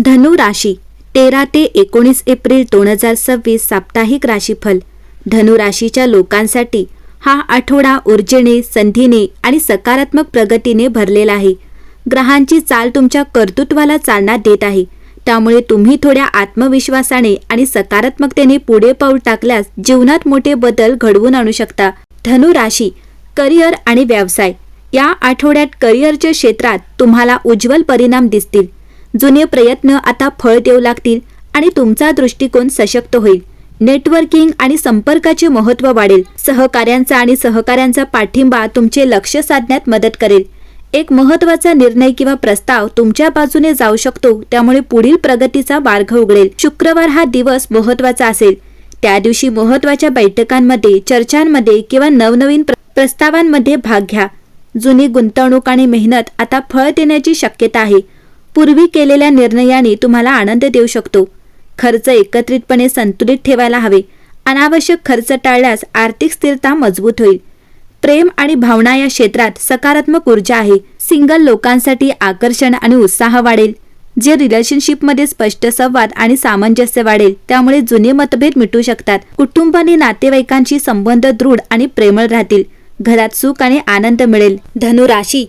धनु राशी 13 ते 19 एप्रिल 2026 साप्ताहिक राशीफल। धनु राशीच्या लोकांसाठी हा आठवडा ऊर्जेने, संधीने आणि सकारात्मक प्रगतीने भरलेला आहे। ग्रहांची चाल तुमच्या कर्तृत्वाला चालना देत आहे, त्यामुळे तुम्ही थोड्या आत्मविश्वासाने आणि सकारात्मकतेने पुढे पाऊल टाकल्यास जीवनात मोठे बदल घडवून आणू शकता। धनु राशी करिअर आणि व्यवसाय या आठवड्यात करिअरच्या क्षेत्रात तुम्हाला उज्ज्वल परिणाम दिसतील। जुने प्रयत्न आता फळ देऊ लागतील आणि तुमचा दृष्टिकोन सशक्त होईल। नेटवर्किंग आणि संपर्काचे महत्त्व वाढेल। सहकार्यांचा पाठिंबा तुमचे लक्ष्य साधण्यात मदत करेल। एक महत्त्वाचा निर्णय किंवा प्रस्ताव तुमच्या बाजूने जाऊ शकतो, त्यामुळे पुढील प्रगतीचा मार्ग उघडेल। शुक्रवार हा दिवस महत्त्वाचा असेल। त्या दिवशी महत्त्वाच्या बैठकांमध्ये, चर्चांमध्ये किंवा नवनवीन प्रस्तावांमध्ये भाग घ्या। जुनी गुंतवणूक आणि मेहनत आता फळ देण्याची शक्यता आहे। पूर्वी केलेल्या निर्णयाने तुम्हाला आनंद देऊ शकतो। खर्च एकत्रितपणे संतुलित ठेवायला हवे। अनावश्यक खर्च टाळल्यास आर्थिक स्थिरता मजबूत होईल। प्रेम आणि भावना या क्षेत्रात सकारात्मक ऊर्जा आहे। सिंगल लोकांसाठी आकर्षण आणि उत्साह वाढेल। जे रिलेशनशिपमध्ये स्पष्ट संवाद आणि सामंजस्य वाढेल, त्यामुळे जुने मतभेद मिटू शकतात। कुटुंब आणि नातेवाईकांशी संबंध दृढ आणि प्रेमळ राहतील। घरात सुख आणि आनंद मिळेल। धनु राशी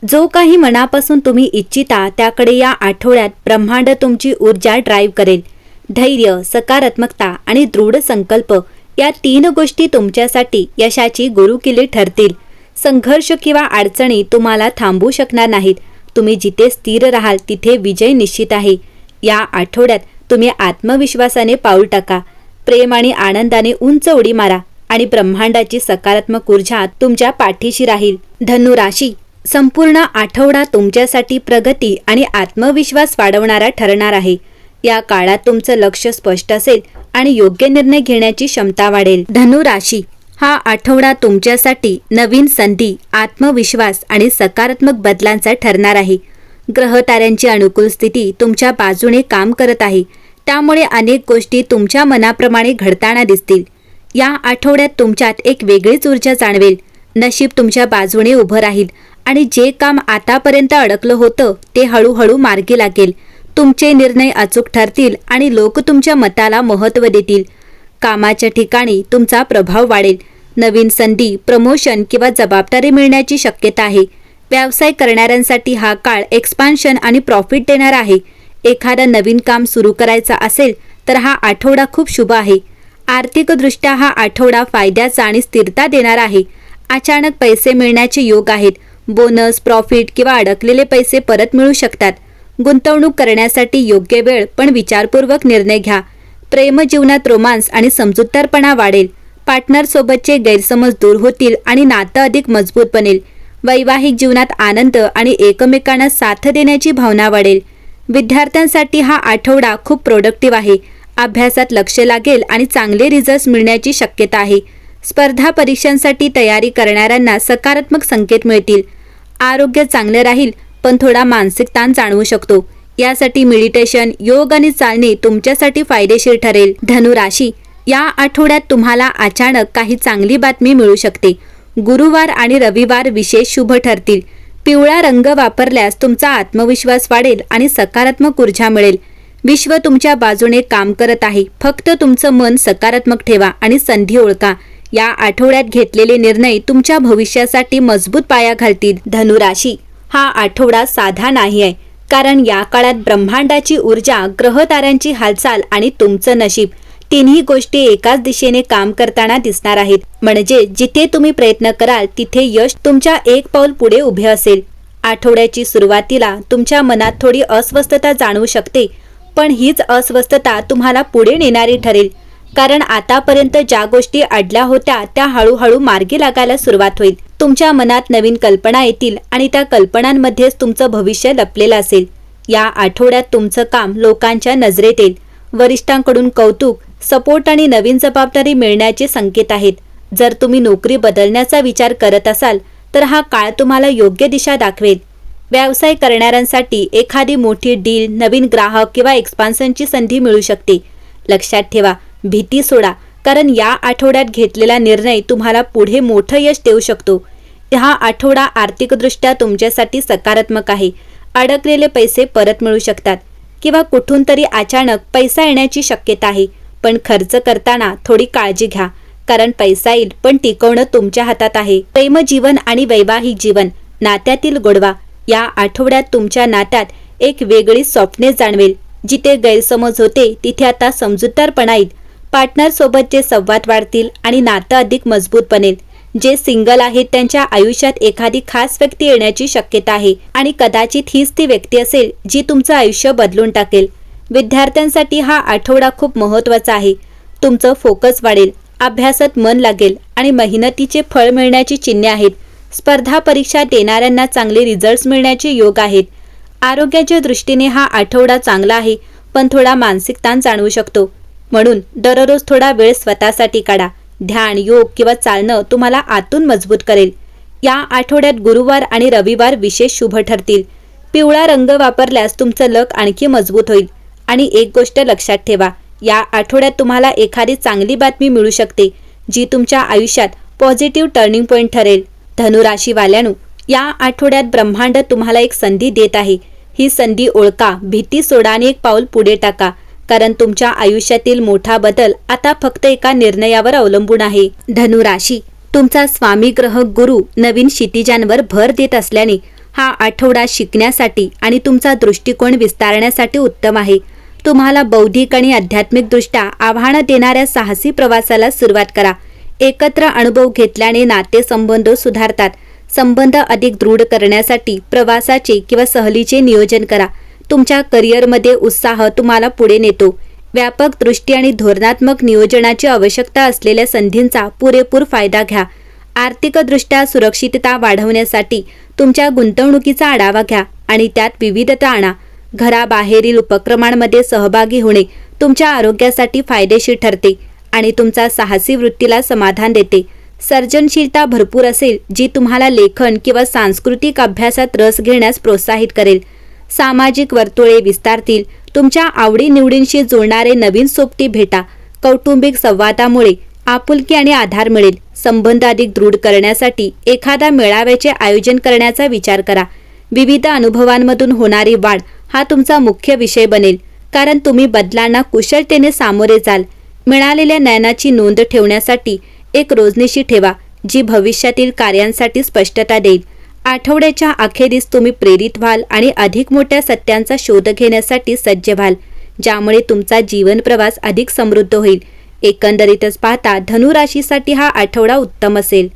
जो काही मनापासून तुम्ही इच्छिता त्याकडे या आठवड्यात ब्रह्मांड तुमची ऊर्जा ड्राईव्ह करेल। धैर्य, सकारात्मकता आणि दृढ संकल्प या 3 गोष्टी तुमच्यासाठी यशाची गुरुकिल्ली ठरतील। संघर्ष किंवा अडचणी तुम्हाला थांबवू शकणार नाहीत। तुम्ही जिथे स्थिर राहाल तिथे विजय निश्चित आहे। या आठवड्यात तुम्ही आत्मविश्वासाने पाऊल टाका। प्रेम आणि आनंदाने उंच उडी मारा आणि ब्रह्मांडाची सकारात्मक ऊर्जा तुमच्या पाठीशी राहील। धनु राशी संपूर्ण आठवडा तुमच्यासाठी प्रगती आणि आत्मविश्वास वाढवणारा ठरणार आहे। या काळात तुमचं लक्ष स्पष्ट असेल आणि योग्य निर्णय घेण्याची क्षमता वाढेल। धनु राशी हा आठवडा तुमच्यासाठी नवीन संधी, आत्मविश्वास आणि सकारात्मक बदलांचा ठरणार आहे। ग्रह ताऱ्यांची अनुकूल स्थिती तुमच्या बाजूने काम करत आहे, त्यामुळे अनेक गोष्टी तुमच्या मनाप्रमाणे घडताना दिसतील। या आठवड्यात तुमच्यात एक वेगळीच ऊर्जा जाणवेल। नशीब तुमच्या बाजूने उभं राहील आणि जे काम आतापर्यंत अडकलं होतं ते हळूहळू मार्गी लागेल। तुमचे निर्णय अचूक ठरतील आणि लोक तुमच्या मताला महत्त्व देतील। कामाच्या ठिकाणी तुमचा प्रभाव वाढेल। नवीन संधी, प्रमोशन किंवा जबाबदारी मिळण्याची शक्यता आहे। व्यवसाय करणाऱ्यांसाठी हा काळ एक्सपान्शन आणि प्रॉफिट देणारा आहे। एखादं नवीन काम सुरू करायचं असेल तर हा आठवडा खूप शुभ आहे। आर्थिकदृष्ट्या हा आठवडा फायद्याचा आणि स्थिरता देणारा आहे। अचानक पैसे मिळण्याचे योग आहेत। बोनस, प्रॉफिट किंवा अडकलेले पैसे परत मिळू शकतात। गुंतवणूक करण्यासाठी योग्य वेळ पण विचारपूर्वक निर्णय घ्या। प्रेम जीवनात रोमांस आणि समजूतदारपणा वाढेल। पार्टनर सोबतचे गैरसमज दूर होतील आणि नातं अधिक मजबूत बनेल। वैवाहिक जीवनात आनंद आणि एकमेकांना साथ देण्याची भावना वाढेल। विद्यार्थ्यांसाठी हा आठवडा खूप प्रोडक्टिव्ह आहे। अभ्यासात लक्ष लागेल आणि चांगले रिझल्ट्स मिळण्याची शक्यता आहे। स्पर्धा परीक्षांसाठी तयारी करणाऱ्यांना सकारात्मक संकेत मिळतील। आरोग्य चांगले राहील, पण थोडा मानसिक ताण जाणवू शकतो। यासाठी मेडिटेशन, योग आणि चालणे तुमच्यासाठी फायदेशीर ठरेल। धनु राशी या आठवड्यात तुम्हाला अचानक काही चांगली बातमी मिळू शकते। गुरुवार आणि रविवार विशेष शुभ ठरतील। पिवळा रंग वापरल्यास तुमचा आत्मविश्वास वाढेल आणि सकारात्मक ऊर्जा मिळेल। विश्व तुमच्या बाजूने काम करत आहे। फक्त तुमचं मन सकारात्मक ठेवा आणि संधी ओळखा। या आठवड्यात घेतलेले निर्णय तुमच्या भविष्यासाठी मजबूत पाया घालतील। धनु राशी हा आठवडा साधा नाही आहे, कारण या काळात ब्रह्मांडाची ऊर्जा, ग्रह ताऱ्यांची हालचाल आणि तुमचं नशीब, तिन्ही गोष्टी एकाच दिशेने काम करताना दिसणार आहेत। म्हणजे जिथे तुम्ही प्रयत्न कराल तिथे यश तुमच्या एक पाऊल पुढे उभे असेल। आठवड्याची सुरुवातीला तुमच्या मनात थोडी अस्वस्थता जाणवू शकते, पण हीच अस्वस्थता तुम्हाला पुढे नेणारी ठरेल, कारण आतापर्यंत ज्या गोष्टी अडल्या होत्या त्या हळूहळू मार्गी लागायला सुरुवात होईल। तुमच्या मनात नवीन कल्पना येतील आणि त्या कल्पनांमध्येच तुमचं भविष्य लपलेलं असेल। या आठवड्यात तुमचं काम लोकांच्या नजरेत येईल। वरिष्ठांकडून कौतुक, सपोर्ट आणि नवीन जबाबदारी मिळण्याचे संकेत आहेत। जर तुम्ही नोकरी बदलण्याचा विचार करत असाल तर हा काळ तुम्हाला योग्य दिशा दाखवेल। व्यवसाय करणाऱ्यांसाठी एखादी मोठी डील, नवीन ग्राहक किंवा एक्सपान्शनची संधी मिळू शकते। लक्षात ठेवा, भीती सोडा, कारण या आठवड्यात घेतलेला निर्णय तुम्हाला पुढे मोठं यश देऊ शकतो। हा आठवडा आर्थिकदृष्ट्या तुमच्यासाठी सकारात्मक आहे। अडकलेले पैसे परत मिळू शकतात। किंवा कुठून तरी अचानक पैसा येण्याची शक्यता आहे, पण खर्च करताना थोडी काळजी घ्या, कारण पैसा येईल पण टिकवणं तुमच्या हातात आहे. प्रेमजीवन आणि वैवाहिक जीवन, नात्यातील गोडवा. या आठवड्यात तुमच्या नात्यात एक वेगळी सॉफ्टनेस जाणवेल. जिथे गैरसमज होते तिथे आता समजूतदारपणा येईल. पार्टनर सोबतचे संवाद वाढतील आणि नातं अधिक मजबूत बनेल. जे सिंगल आहेत त्यांच्या आयुष्यात एखादी खास व्यक्ती येण्याची शक्यता आहे आणि कदाचित हीच ती व्यक्ती असेल जी तुमचं आयुष्य बदलून टाकेल. विद्यार्थ्यांसाठी हा आठवडा खूप महत्त्वाचा आहे. तुमचं फोकस वाढेल, अभ्यासात मन लागेल आणि मेहनतीचे फळ मिळण्याची चिन्हे आहेत. स्पर्धा परीक्षा देणाऱ्यांना चांगले रिझल्ट्स मिळण्याचे योग आहेत. आरोग्याच्या दृष्टीने हा आठवडा चांगला आहे, पण थोडा मानसिक ताण जाणवू शकतो. म्हणून दररोज थोडा वेळ स्वतःसाठी काढा. ध्यान, योग किंवा चालणं तुम्हाला आतून मजबूत करेल. या आठवड्यात गुरुवार आणि रविवार विशेष शुभ ठरतील. पिवळा रंग वापरल्यास तुमचं लक आणखी मजबूत होईल. आणि एक गोष्ट लक्षात ठेवा, या आठवड्यात तुम्हाला एखादी चांगली बातमी मिळू शकते जी तुमच्या आयुष्यात पॉझिटिव्ह टर्निंग पॉईंट ठरेल. धनुराशीवाल्यांनो, या आठवड्यात ब्रह्मांड तुम्हाला एक संधी देत आहे. ही संधी ओळखा, भीती सोडा आणि एक पाऊल पुढे टाका, कारण तुमच्या आयुष्यातील मोठा बदल आता फक्त एका निर्णयावर अवलंबून आहे. धनुराशी, तुमचा स्वामी ग्रह गुरु नवीन क्षितिजांवर भर देत असल्याने हा आठवडा शिकण्यासाठी आणि तुमचा दृष्टिकोन विस्तारण्यासाठी उत्तम आहे. तुम्हाला बौद्धिक आणि आध्यात्मिकदृष्ट्या आव्हानं देणाऱ्या साहसी प्रवासाला सुरुवात करा. एकत्र अनुभव घेतल्याने नातेसंबंध सुधारतात. संबंध अधिक दृढ करण्यासाठी प्रवासाचे किंवा सहलीचे नियोजन करा. तुमच्या करिअरमध्ये उत्साह तुम्हाला पुढे नेतो. व्यापक दृष्टी आणि धोरणात्मक नियोजनाची आवश्यकता असलेल्या संधींचा पुरेपूर फायदा घ्या. आर्थिकदृष्ट्या सुरक्षितता वाढवण्यासाठी तुमच्या गुंतवणुकीचा आढावा घ्या आणि त्यात विविधता आणा. घराबाहेरील उपक्रमांमध्ये सहभागी होणे तुमच्या आरोग्यासाठी फायदेशीर ठरते आणि तुमच्या साहसी वृत्तीला समाधान देते. सर्जनशीलता भरपूर असेल जी तुम्हाला लेखन किंवा सांस्कृतिक अभ्यासात रस घेण्यास प्रोत्साहित करेल. सामाजिक वर्तुळे विस्तारतील. तुमच्या आवडीनिवडींशी जुळणारे नवीन सोबती भेटा. कौटुंबिक संवादामुळे आपुलकी आणि आधार मिळेल. संबंध अधिक दृढ करण्यासाठी एखाद्या मेळाव्याचे आयोजन करण्याचा विचार करा. विविध अनुभवांमधून होणारी वाढ हा तुमचा मुख्य विषय बनेल, कारण तुम्ही बदलांना कुशलतेने सामोरे जाल. मिळालेल्या ज्ञानाची नोंद ठेवण्यासाठी एक रोजनिशी ठेवा, जी भविष्यातील कार्यांसाठी स्पष्टता देईल. आठवड्याच्या अखेरीस तुम्ही प्रेरित व्हाल आणि अधिक मोठ्या सत्यांचा शोध घेण्यासाठी सज्ज व्हाल, ज्यामुळे तुमचा जीवन प्रवास अधिक समृद्ध होईल. एकंदरीतच पाहता धनुराशीसाठी हा आठवडा उत्तम असेल.